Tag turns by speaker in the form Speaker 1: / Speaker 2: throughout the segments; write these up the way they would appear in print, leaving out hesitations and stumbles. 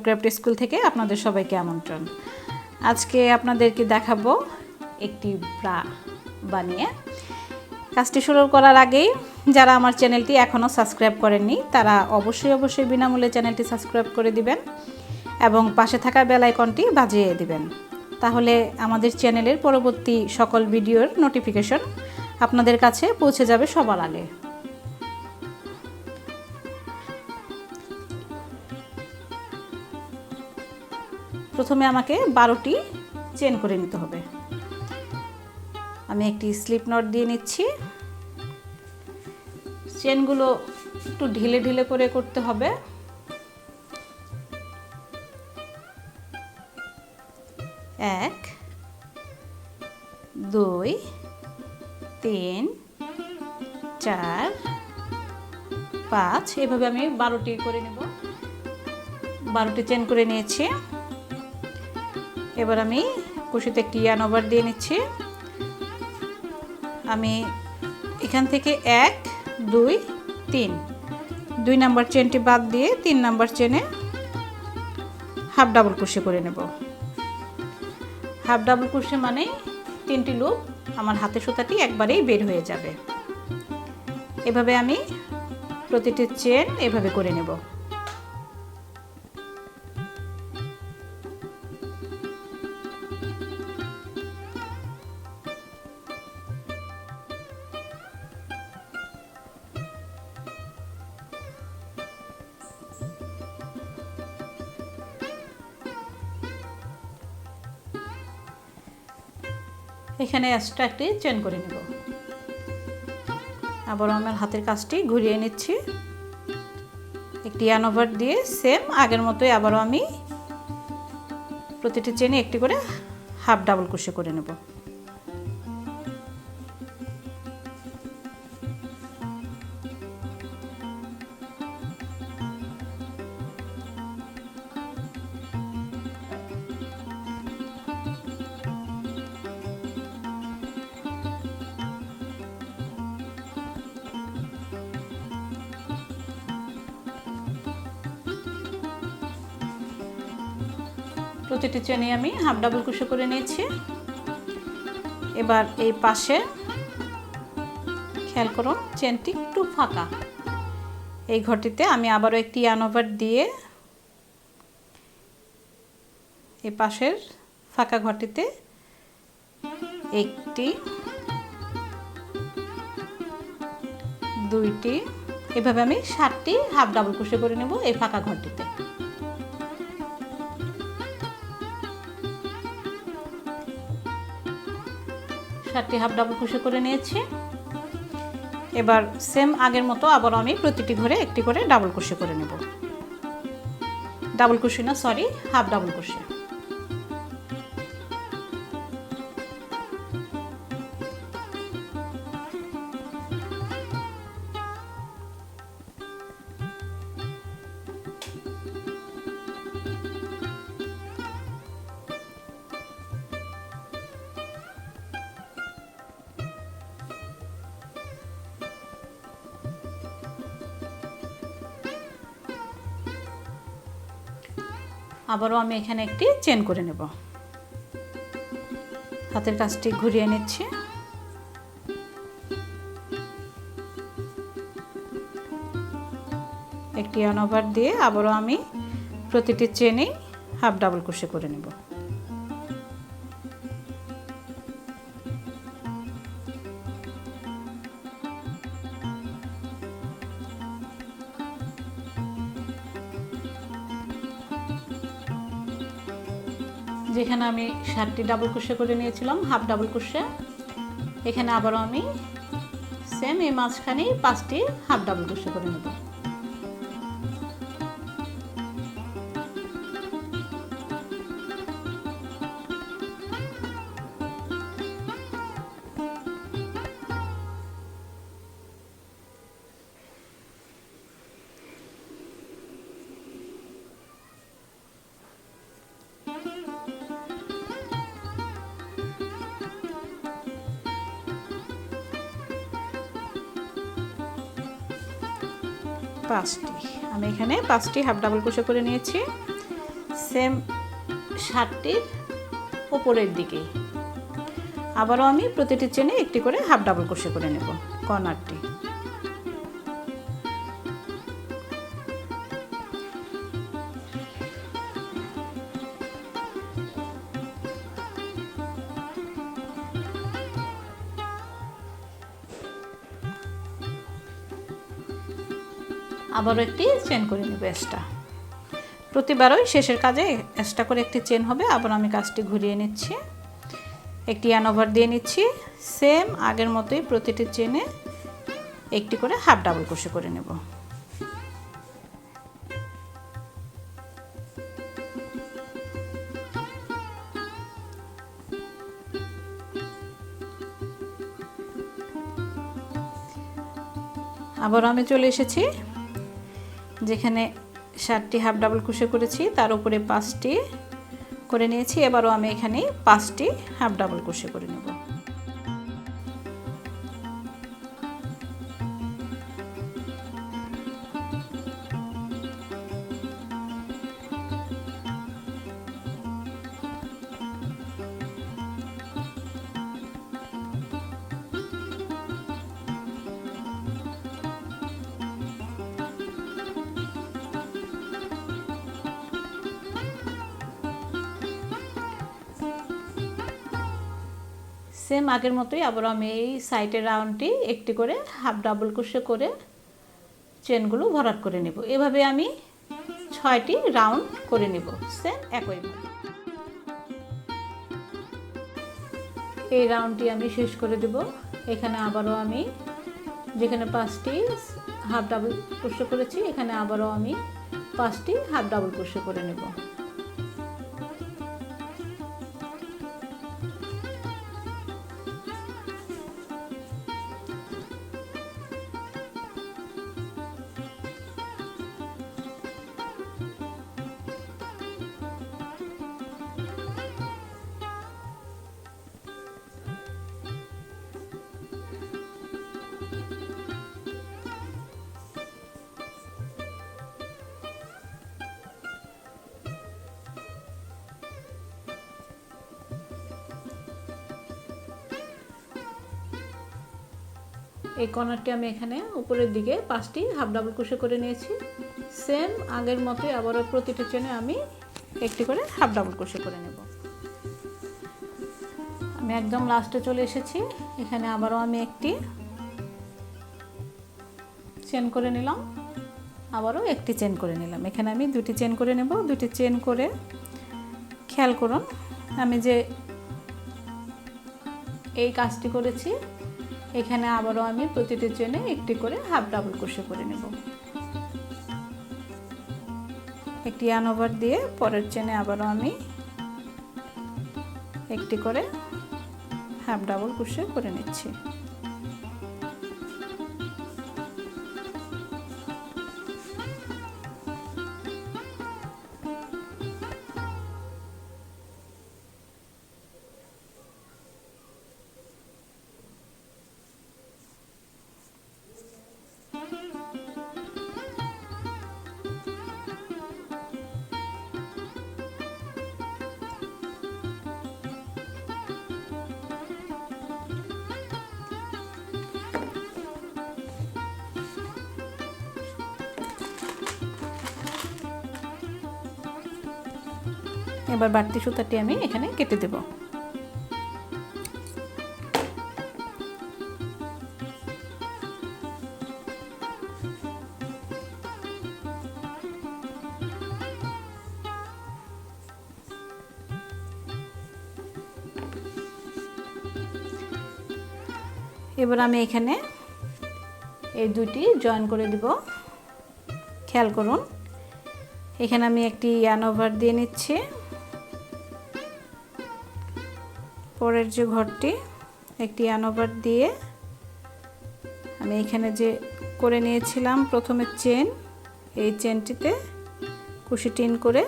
Speaker 1: Craft school থেকে আপনাদের সবাইকে আমন্ত্রণ। আজকে আপনাদেরকে দেখাবো একটি ব্রা বানিয়ে। কাজটি শুরু করার আগেই যারা আমার চ্যানেলটি এখনও সাবস্ক্রাইব করেননি তারা অবশ্যই বিনামূল্যে চ্যানেলটি সাবস্ক্রাইব করে দিবেন এবং পাশে থাকা বেল আইকনটি বাজিয়ে দিবেন। তাহলে আমাদের চ্যানেলের পরবর্তী সকল ভিডিওর নোটিফিকেশন আপনাদের কাছে পৌঁছে যাবে সবার আগে। প্রথমে আমাকে 12টি চেন করে নিতে হবে। আমি একটি স্লিপ নট দিয়ে নিচ্ছি। চেনগুলো একটু ঢিলে ঢিলে করে করতে হবে। এক, 2, 3, 4, 5 এভাবে আমি 12টি করে নেব। 12টি চেন করে নিয়েছি। এবার আমি কুশিতে একটি ইয়ার্ন ওভার দিয়ে নিচ্ছি। আমি এখান থেকে 1, 2, 3 2 নাম্বার চেনটি বাদ দিয়ে 3 নাম্বার চেনে হাফ ডাবল ক্রোশে করে নেব। হাফ ডাবল ক্রোশে মানে 3টি লুপ আমার হাতের সুতাটি একবারেই বের হয়ে যাবে। এভাবে আমি প্রতিটি চেন এভাবে করে নেব। এখানে এক্সট্রা একটি চেন করে নেব। আবার আমার হাতের কাজটি ঘুরিয়ে নিচ্ছি। একটি ইয়ার্ন ওভার দিয়ে সেম আগের মতোই আবারও আমি প্রতিটি চেনে একটি করে হাফ ডাবল ক্রোশে করে নেব। প্রতিটি চেনে আমি হাফ ডাবল ক্রোশে করে নিয়েছি। এবার এই পাশে খেয়াল করুন চেনটি একটু ফাঁকা। এই ঘরটিতে আমি আবারও একটি ইয়ার্ন ওভার দিয়ে এই পাশের ফাঁকা ঘরটিতে একটি, 2টি এভাবে আমি 7টি হাফ ডাবল ক্রোশে করে নেব এই ফাঁকা ঘরটিতে। সাতটি হাফ ডাবল ক্রোশে করে নিয়েছি। এবার সেম আগের মতো আবার আমি প্রতিটি ঘরে একটি করে ডাবল ক্রোশে করে নেব। ডাবল ক্রোশে না, সরি, হাফ ডাবল ক্রোশে। আবারও আমি এখানে একটি চেন করে নেব। হাতের কাজটি ঘুরিয়ে নিচ্ছি। একটি ইয়ার্ন ওভার দিয়ে আবারও আমি প্রতিটি চেনেই হাফ ডাবল ক্রোশে করে নেব। যেখানে আমি 7টি ডাবল ক্রোশে করে নিয়েছিলাম হাফ ডাবল ক্রোশে, এখানে আবারও আমি সেম এই মাঝখানেই 5টি হাফ ডাবল ক্রোশে করে নেব। পাঁচটি আমি এখানে 5টি হাফ ডাবল ক্রোশে করে নিয়েছি। সেম শার্টটির উপরের দিকে আবারও আমি প্রতিটি চেনে একটি করে হাফ ডাবল ক্রোশে করে নেব কর্নারটি। আবারও একটি চেন করে নেব এক্সট্রা। প্রতিবারই শেষের কাজে এক্সট্রা করে একটি চেন হবে। আবার আমি কাজটি ঘুরিয়ে নিচ্ছি, একটি ইয়ার্ন ওভার দিয়ে নিচ্ছি, সেম আগের মতোই প্রতিটি চেনে একটি করে হাফ ডাবল ক্রোশে করে নেব। আবার আমি চলে এসেছি যেখানে 7টি হাফ ডাবল ক্রোশে করেছি তার উপরে 5টি করে নিয়েছি। এবারও আমি এখানে 5টি হাফ ডাবল ক্রোশে করে নেব। সেম আগের মতোই আবার আমি এই সাইডের রাউন্ডটি একটি করে হাফ ডাবল ক্রোশে করে চেনগুলো ভরাট করে নেব। এভাবে আমি 6টি রাউন্ড করে নেব সেম একইভাবে। এই রাউন্ডটি আমি শেষ করে দেব। এখানে আবারও আমি যেখানে 5টি হাফ ডাবল ক্রোশে করেছি এখানে আবারও আমি 5টি হাফ ডাবল ক্রোশে করে নেব। এই কর্নারটি আমি এখানে উপরের দিকে 5টি হাফ ডাবল ক্রোশে করে নিয়েছি। সেম আগের মতোই আবারও প্রতিটি চেনে আমি একটি করে হাফ ডাবল ক্রোশে করে নেব। আমি একদম লাস্টে চলে এসেছি। এখানে আবারও আমি একটি চেন করে নিলাম, আবারও একটি চেন করে নিলাম। এখানে আমি 2টি চেন করে নেব। 2টি চেন করে খেয়াল করুন আমি যে এই কাজটি করেছি এখানে আবারও আমি প্রতিটি চেনে একটি করে হাফ ডাবল ক্রোশে করে নেব। একটি ইয়ার্ন ওভার দিয়ে পরের চেনে আবারও আমি একটি করে হাফ ডাবল ক্রোশে করে নিচ্ছি। এবার বাড়তি সুতাটি আমি এখানে কেটে দেব। এবার আমি এখানে এই 2টি জয়েন করে দিব। খেয়াল করুন এখানে আমি একটি ইয়ার্ন ওভার দিয়ে নিচ্ছি। পরের যে ঘরটি একটি ইয়ার্ন ওভার দিয়ে আমি এখানে যে করে নিয়েছিলাম প্রথমে চেন, এই চেনটিতে কুশি টিন করে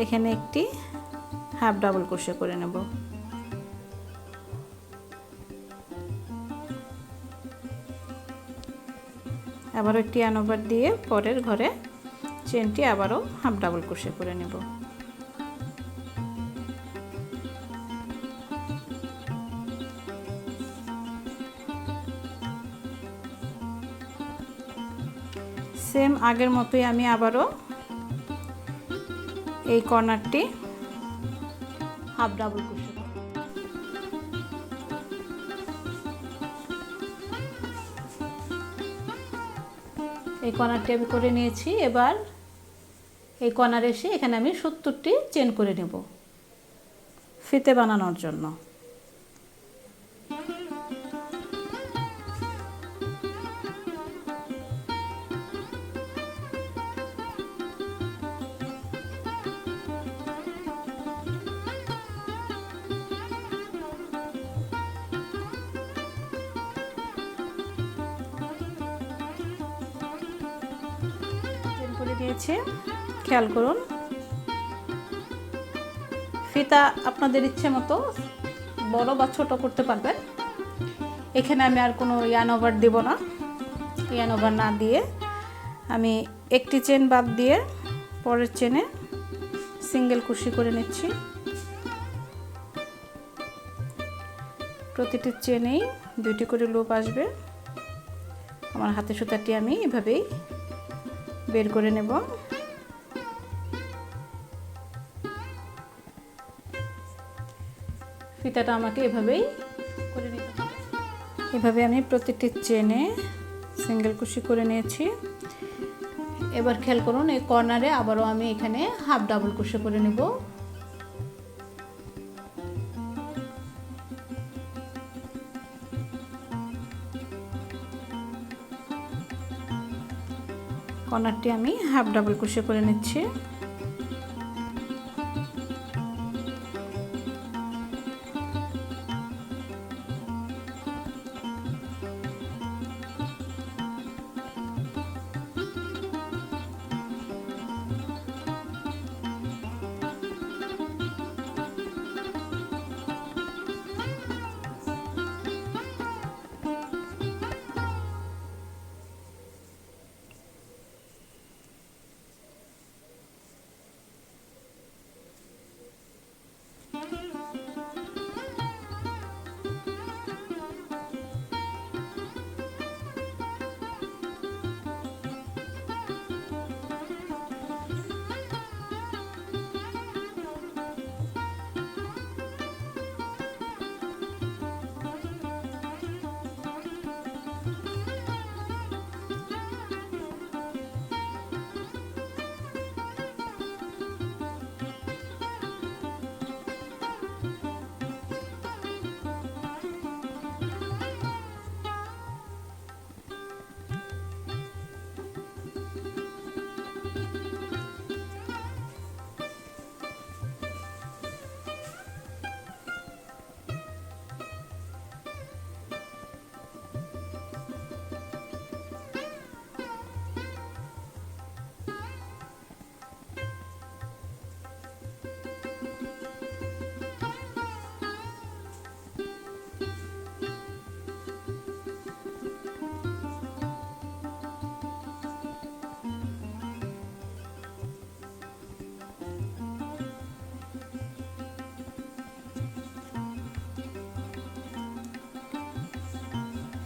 Speaker 1: এখানে একটি হাফ ডাবল ক্রোশে করে নেব। আবার একটি ইয়ার্ন ওভার দিয়ে পরের ঘরে চেনটি আবারও হাফ ডাবল ক্রোশে করে নেব। সেম আগের মতোই আমি আবারও এই কর্নারটি হাফ ডাবল ক্রোশে করব। এই কর্নারটি আমি করে নিয়েছি। এবার এই কর্নারে এসে এখানে আমি 70টি চেন করে নেব ফিতে বানানোর জন্য। করে দিয়েছি, খেয়াল করুন। ফিতা আপনাদের ইচ্ছে মতো বড় বা ছোট করতে পারবেন। এখানে আমি আর কোনো ইয়ান ওভার দেব না। ইয়ান ওভার না দিয়ে আমি একটি চেন বাদ দিয়ে পরের চেনে সিঙ্গেল কুশি করে নিচ্ছি। প্রতিটি চেনেই 2টি করে লুপ আসবে। আমার হাতে সুতাটি আমি এভাবেই বের করে নেব। ফিতাটা আমাকে এভাবেই করে নিতে হবে। এভাবে আমি প্রতিটি চেনে সিঙ্গেল কুশি করে নিয়েছি। এবার খেয়াল করুন, এই কর্নারে আবারও আমি এখানে হাফ ডাবল কুশি করে নেব। কর্নারটি আমি হাফ ডাবল ক্রোশে করে নিচ্ছি।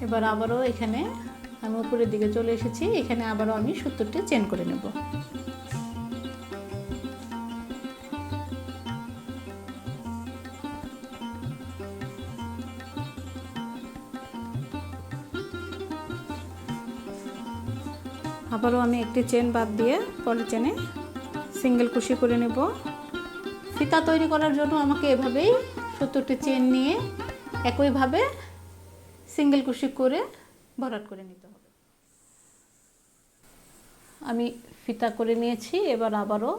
Speaker 1: এবার আবারও এখানে আমি উপরের দিকে চলে এসেছি। এখানে আবারও আমি 70টি চেন করে নেব। আবারও আমি একটি চেন বাদ দিয়ে পরের চেনে সিঙ্গেল কুশি করে নেব। ফিতা তৈরি করার জন্য আমাকে এভাবেই 70টি চেন নিয়ে একইভাবে সিঙ্গেল কুশি করে ভরাট করে নিতে হবে। আমি ফিতা করে নিয়েছি। এবার আবারও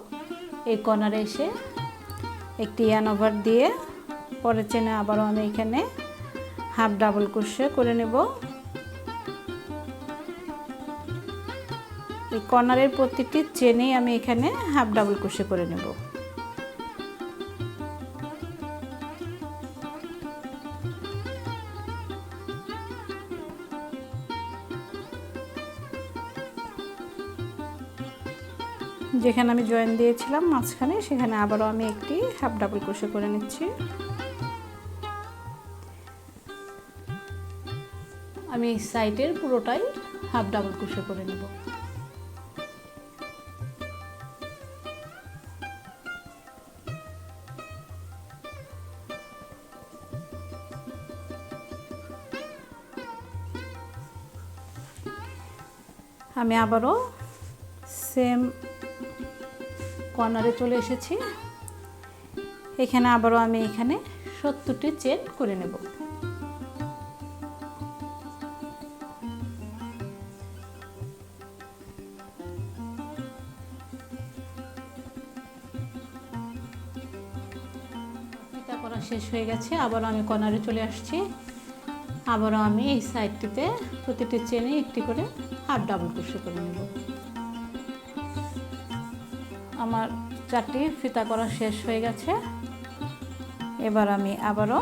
Speaker 1: এই কর্নারে এসে একটি ইয়ান ওভার দিয়ে পরের চেনে আবারও আমি এখানে হাফ ডাবল ক্রোশে করে নেব। এই কর্নারের প্রতিটি চেনেই আমি এখানে হাফ ডাবল ক্রোশে করে নেব। যেখানে আমি জয়েন দিয়েছিলাম মাঝখানে, সেখানে আবারও আমি একটি হাফ ডাবল ক্রোশে করে নিচ্ছি। আমি সাইডের পুরোটাই হাফ ডাবল ক্রোশে করে নেব। আমি আবারও সেম কর্নারে চলে এসেছি। এখানে আবারও আমি এখানে 70টি চেন করে নেব। ফিতা করা শেষ হয়ে গেছে, আবারও আমি কর্নারে চলে আসছি। আবারও আমি এই সাইডটিতে প্রতিটি চেনে একটি করে হাফ ডাবল ক্রোশে করে নেব। আমার 4টি ফিতা করা শেষ হয়ে গেছে। এবার আমি আবারও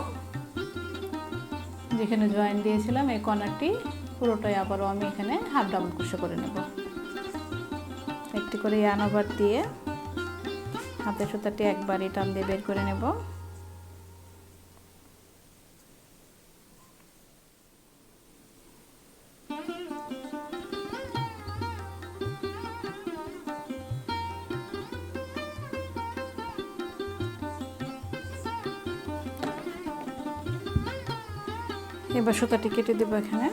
Speaker 1: যেখানে জয়েন দিয়েছিলাম এই কর্নারটি পুরোটাই আবারও আমি এখানে হাফ ডাবল ক্রোশে করে নেব। একটি করে ইয়ার্ন ওভার দিয়ে হাতের সুতাটি একবারই টান দিয়ে বের করে নেব। এবার সুতাটি কেটে দেব এখানে।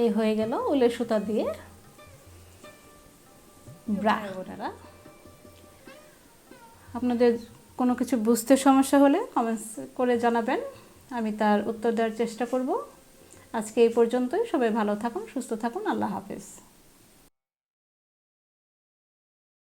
Speaker 1: এই হয়ে গেল উলের সুতা দিয়ে ব্রা। আপনাদের কোনো কিছু বুঝতে সমস্যা হলে কমেন্টস করে জানাবেন, আমি তার উত্তর দেওয়ার চেষ্টা করব। আজকে এই পর্যন্তই। সবাই ভালো থাকুন, সুস্থ থাকুন। আল্লাহ হাফেজ।